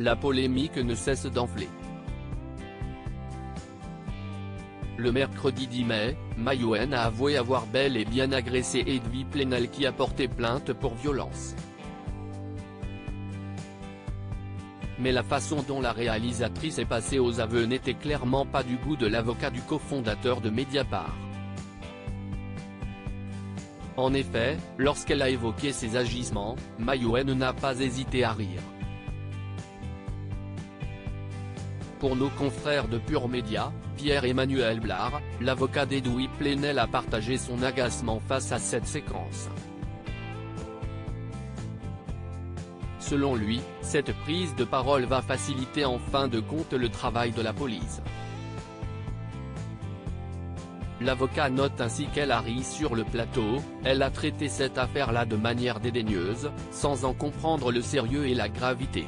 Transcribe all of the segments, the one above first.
la polémique ne cesse d'enfler. Le mercredi 10 mai, Maïwenn a avoué avoir bel et bien agressé Edwy Plenel qui a porté plainte pour violence. Mais la façon dont la réalisatrice est passée aux aveux n'était clairement pas du goût de l'avocat du cofondateur de Mediapart. En effet, lorsqu'elle a évoqué ses agissements, Maïwenn n'a pas hésité à rire. Pour nos confrères de Pure Média, Pierre-Emmanuel Blard, l'avocat d'Edwy Plenel a partagé son agacement face à cette séquence. Selon lui, cette prise de parole va faciliter en fin de compte le travail de la police. L'avocat note ainsi qu'elle a ri sur le plateau, elle a traité cette affaire-là de manière dédaigneuse, sans en comprendre le sérieux et la gravité.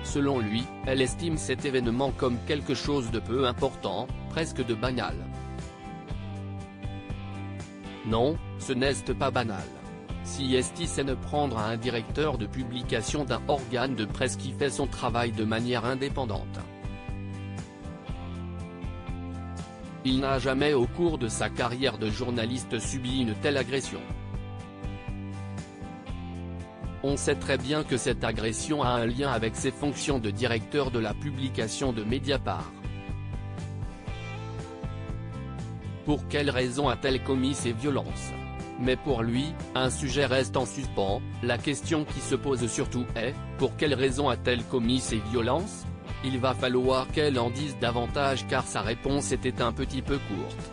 Selon lui, elle estime cet événement comme quelque chose de peu important, presque de banal. Non, ce n'est pas banal. Si c'est ne prendre à un directeur de publication d'un organe de presse qui fait son travail de manière indépendante. Il n'a jamais au cours de sa carrière de journaliste subi une telle agression. On sait très bien que cette agression a un lien avec ses fonctions de directeur de la publication de Mediapart. Pour quelle raison a-t-elle commis ces violences ? Mais pour lui, un sujet reste en suspens, la question qui se pose surtout est, pour quelle raison a-t-elle commis ces violences ? Il va falloir qu'elle en dise davantage car sa réponse était un petit peu courte.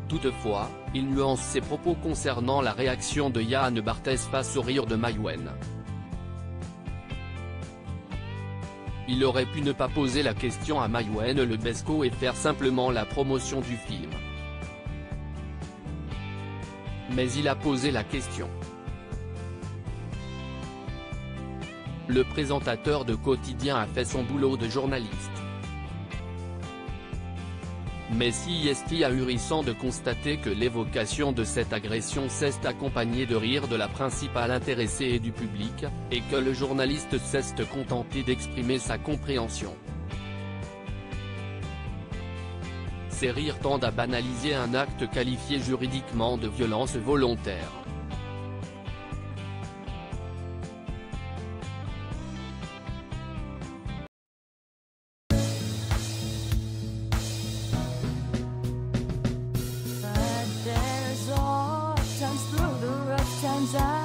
Toutefois, il nuance ses propos concernant la réaction de Yann Barthès face au rire de Maïwenn. Il aurait pu ne pas poser la question à Maïwenn Lebesco et faire simplement la promotion du film. Mais il a posé la question. Le présentateur de Quotidien a fait son boulot de journaliste. Mais si est ahurissant de constater que l'évocation de cette agression s'est accompagnée de rires de la principale intéressée et du public, et que le journaliste s'est contenté d'exprimer sa compréhension. Ces rires tendent à banaliser un acte qualifié juridiquement de violence volontaire. Times